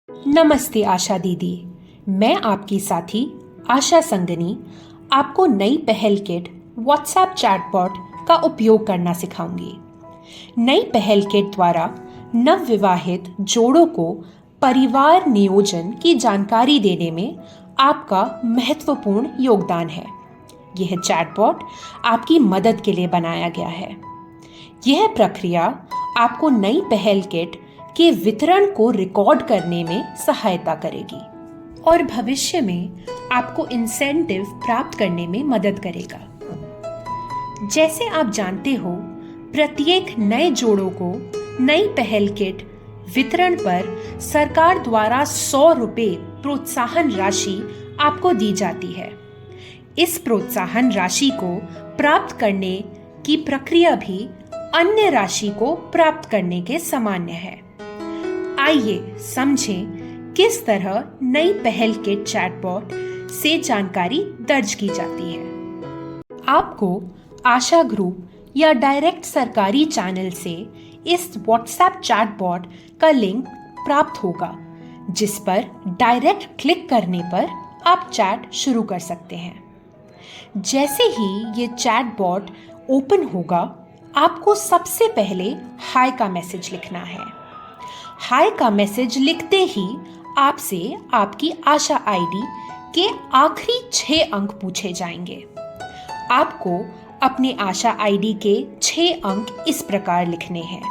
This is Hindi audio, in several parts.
नमस्ते आशा दीदी, मैं आपकी साथी आशा संगनी आपको नई पहल किट व्हाट्सएप चैटबॉट का उपयोग करना सिखाऊंगी। नई पहल किट द्वारा नवविवाहित जोड़ों को परिवार नियोजन की जानकारी देने में आपका महत्वपूर्ण योगदान है। यह चैटबॉट आपकी मदद के लिए बनाया गया है। यह प्रक्रिया आपको नई पहल किट के वितरण को रिकॉर्ड करने में सहायता करेगी और भविष्य में आपको इंसेंटिव प्राप्त करने में मदद करेगा। जैसे आप जानते हो, प्रत्येक नए जोड़ों को नई पहल किट वितरण पर सरकार द्वारा 100 रुपये प्रोत्साहन राशि आपको दी जाती है। इस प्रोत्साहन राशि को प्राप्त करने की प्रक्रिया भी अन्य राशि को प्राप्त करने के सामान्य है। आइए समझें किस तरह नई पहल किट चैटबॉट से जानकारी दर्ज की जाती है। आपको आशा ग्रुप या डायरेक्ट सरकारी चैनल से इस व्हाट्सएप चैटबॉट का लिंक प्राप्त होगा, जिस पर डायरेक्ट क्लिक करने पर आप चैट शुरू कर सकते हैं। जैसे ही ये चैटबॉट ओपन होगा, आपको सबसे पहले हाय का मैसेज लिखना है। हाय का मैसेज लिखते ही आपसे आपकी आशा आईडी के आखिरी 6 अंक पूछे जाएंगे। आपको अपने आशा आईडी के 6 अंक इस प्रकार लिखने हैं।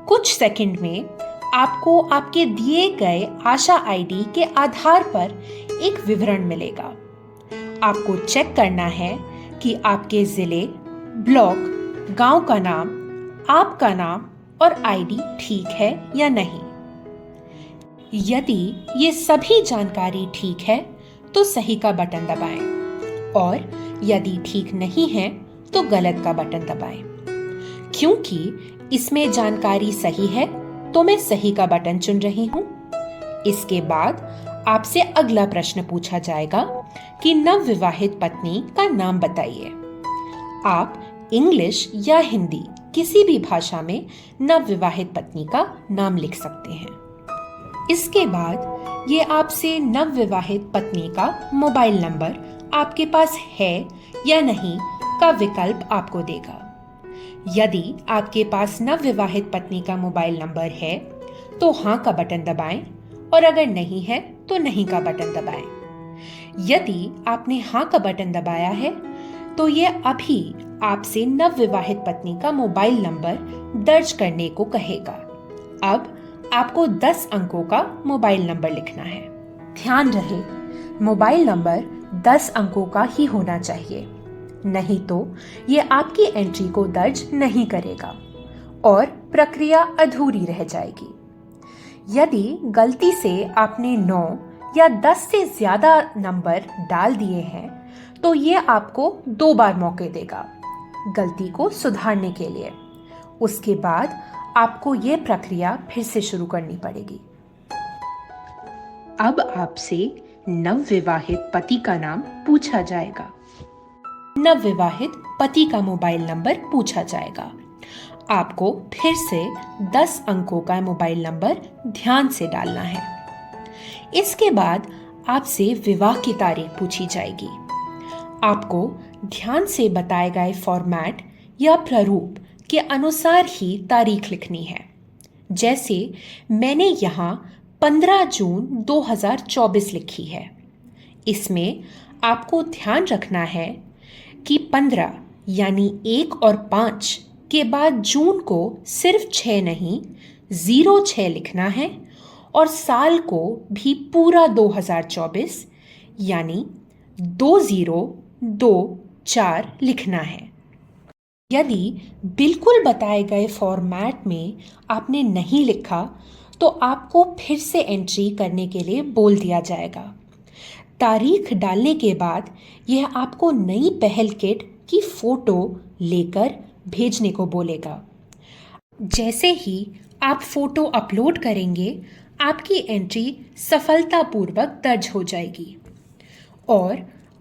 कुछ सेकंड में आपको आपके दिए गए आशा आईडी के आधार पर एक विवरण मिलेगा। आपको चेक करना है कि आपके जिले, ब्लॉक, गांव का नाम, आपका नाम और आईडी ठीक है या नहीं। यदि ये सभी जानकारी ठीक है तो सही का बटन दबाएं और यदि ठीक नहीं है तो गलत का बटन दबाएं। क्योंकि इसमें जानकारी सही है तो मैं सही का बटन चुन रही हूं। इसके बाद आपसे अगला प्रश्न पूछा जाएगा कि नवविवाहित पत्नी का नाम बताइए। आप इंग्लिश या हिंदी किसी भी भाषा में नवविवाहित पत्नी का नाम लिख सकते हैं। इसके बाद ये आपसे नवविवाहित पत्नी का मोबाइल नंबर आपके पास है या नहीं का विकल्प आपको देगा। यदि आपके पास नवविवाहित पत्नी का मोबाइल नंबर है तो हाँ का बटन दबाएं और अगर नहीं है तो नहीं का बटन दबाएं। यदि आपने हाँ का बटन दबाया है तो यह अभी आपसे नवविवाहित पत्नी का मोबाइल नंबर दर्ज करने को कहेगा। अब आपको 10 अंकों का मोबाइल नंबर लिखना है। ध्यान रहे, मोबाइल नंबर 10 अंकों का ही होना चाहिए, नहीं तो ये आपकी एंट्री को दर्ज नहीं करेगा और प्रक्रिया अधूरी रह जाएगी। यदि गलती से आपने 9 या 10 से ज्यादा नंबर डाल दिए हैं तो ये आपको 2 बार मौके देगा गलती को सुधारने के लिए। उसके बाद आपको ये प्रक्रिया फिर से शुरू करनी पड़ेगी। अब आपसे नवविवाहित पति का नाम पूछा जाएगा। नवविवाहित पति का मोबाइल नंबर पूछा जाएगा। आपको फिर से 10 अंकों का मोबाइल नंबर ध्यान से डालना है। इसके बाद आपसे विवाह की तारीख पूछी जाएगी। आपको ध्यान से बताए गए फॉर्मेट या प्रारूप के अनुसार ही तारीख लिखनी है। जैसे मैंने यहाँ 15 जून 2024 लिखी है। इसमें आपको ध्यान रखना है कि 15 यानी 1 और 5 के बाद जून को सिर्फ 6 नहीं 06 लिखना है और साल को भी पूरा 2024 यानी 2024 लिखना है। यदि बिल्कुल बताए गए फॉर्मेट में आपने नहीं लिखा तो आपको फिर से एंट्री करने के लिए बोल दिया जाएगा। तारीख डालने के बाद यह आपको नई पहल किट की फोटो लेकर भेजने को बोलेगा। जैसे ही आप फोटो अपलोड करेंगे, आपकी एंट्री सफलतापूर्वक दर्ज हो जाएगी और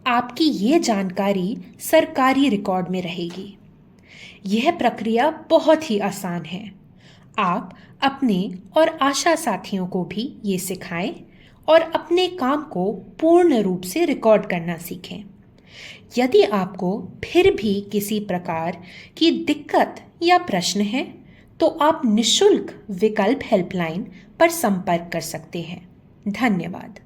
आपकी ये जानकारी सरकारी रिकॉर्ड में रहेगी। यह प्रक्रिया बहुत ही आसान है। आप अपने और आशा साथियों को भी ये सिखाएं और अपने काम को पूर्ण रूप से रिकॉर्ड करना सीखें। यदि आपको फिर भी किसी प्रकार की दिक्कत या प्रश्न है तो आप निशुल्क विकल्प हेल्पलाइन पर संपर्क कर सकते हैं। धन्यवाद।